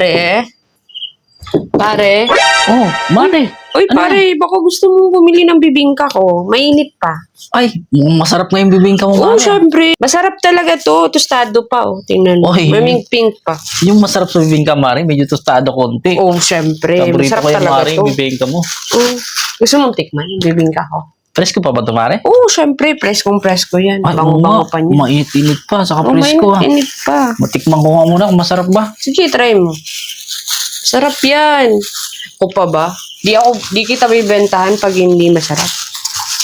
Pare? Pare? Oh, Mare. Uy, Ano? pare, baka gusto mo bumili ng bibingka ko. Mainit pa. Ay, mukhang masarap na yung bibingka mo, Oo, Mare. syempre. Masarap talaga to. Tostado pa, oh. Tingnan mo. Oy. Maming pink pa. Yung masarap sa bibingka, Mare, medyo tostado konti. Oo, syempre. Paborito Masarap ko yung talaga Mare, to. yung bibingka mo. Oo. Gusto mong tikman yung bibingka ko? Presko pa ba ito, Mare? Oo, syempre. Preskong-presko yan. Ay, Bango-bango oo pa nga. niya. Mainit-init pa, saka Oo, presko mainit pa. Matikman ko nga muna kung masarap ba. Sige, try mo. Sarap yan. Ko pa ba? Di kita bibentahan pag hindi masarap.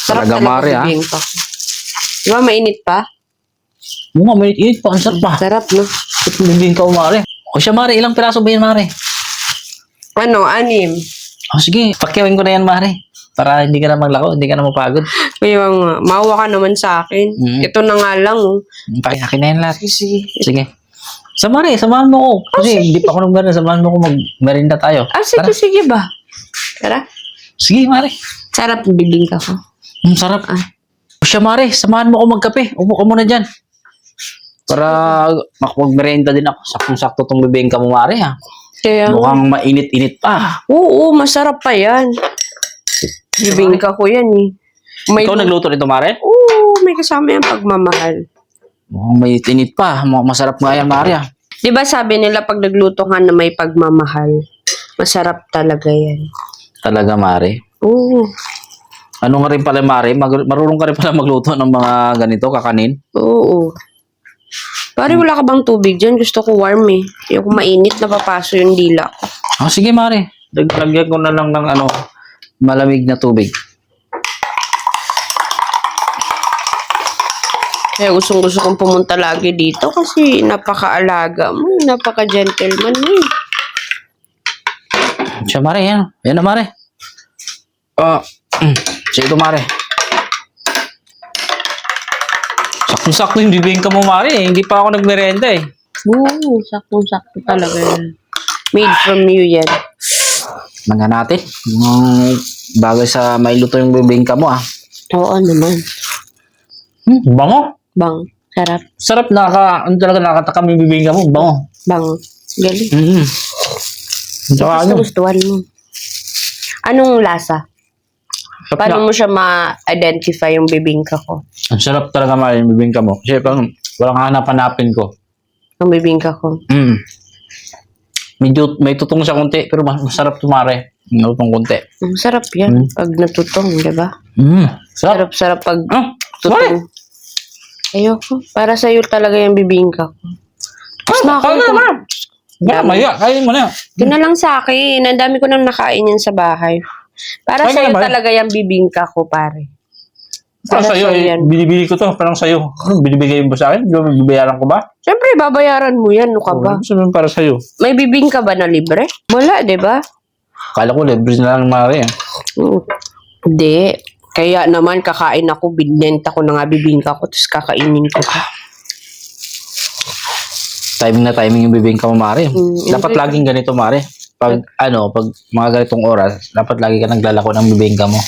Sarap Talaga, Mare, ah. bibingka ko. Di ba, mainit pa? Oo nga, mainit-init pa. Ang sarap pa. Sarap, no? Ito yung bibingka mo, Mare. O siya, Mare, ilang piraso ba yan, Mare? Ano, 6. O sige, pakyawin ko na yan, Mare. Para hindi ka na maglako, hindi ka na mapagod. Kaya nga, maawa ka naman sa akin. Mm. Ito na nga lang, oh. Pakiakin na yan lahat. Sige. Sige. Sa Mare, samahan mo ko. Kasi hindi pa ako nagmerienda, samahan mo ko mag-merienda tayo. Sige, sige ba? Tara. Sige, Mare. Sarap yung bibingka ko. Ang sarap. O siya, Mare, samahan mo ko magkape. Upo ka muna dyan. Para makapag-merienda din ako. Saktong-sakto itong bibingka mo, Mare, ha? Kaya, Mukhang mainit-init pa. oo, masarap pa yan. Bibingka ko yan, eh. Ikaw nagluto nito, Mare? Oo, may kasama yung pagmamahal. Mukhang mainit-init pa. Mukhang masarap nga yan, Mare, ha? Di ba sabi nila pag nagluto ka na may pagmamahal, masarap talaga yan. Talaga, Mare. Oo. Ano nga rin pala, Mare? Marunong ka rin pala magluto ng mga ganito, kakanin? Oo. Pare, wala ka bang tubig dyan? Gusto ko warm eh. Ayoko mainit, napapaso yung dila ko. Oh, sige, Mare. Lagyan ko na lang ng malamig na tubig. Kaya gustong-gusto kong pumunta lagi dito kasi napaka-alaga mo, napaka-gentleman mo. Siya, Mare, yan. Yan na, Mare. Sige ito, Mare. Saktong-sakto yung bibingka mo, Mare. Hindi pa ako nagmerenda, eh. Oo, sakto-sakto talaga yan. Made from you yan. Manga natin. Bagay sa mailuto yung bibingka mo, ah. Oo naman. Bango. Bang, sarap. Sarap, talaga nakatakam yung bibingka mo. Bango. Bang, galing. Tsaka Gusto-gustuhan mo. Anong lasa? Paano mo siya ma-identify yung bibingka ko? Ang sarap talaga, Mare, yung bibingka mo. Kasi parang walang hanap-hanapin ko. Ang bibingka ko. Medyo may tutong siya konti, pero masarap to, Mare. May tutong konti. Sarap yan. Pag natutong, di ba? Sarap. Sarap pag Mare! tutong. Ayoko. Para sa'yo talaga yung bibingka ko. Tapos Kaya na, Mare. Maya, kaya mo na. Ito na lang sa akin. Ang dami ko nang nakain yan sa bahay. Para Kaya sa'yo na, Mare. talaga yung bibingka ko, pare. Para sa'yo, yan. binibili ko to. Parang sa'yo. Binibigay mo ba sa akin? Bibayaran ko ba? Siyempre, babayaran mo yan. Ano ka ba? Sabihin para sa'yo. May bibingka ba na libre? Wala, di ba? Kala ko libre na lang, Mare. Hindi. Kaya naman, kakain ako, binenta ko na nga bibingka ko, tapos kakainin ko pa. Timing na timing yung bibingka mo, Mare. Dapat okay. laging ganito, Mare. Pag mga ganitong oras, dapat lagi ka naglalako ng bibingka mo.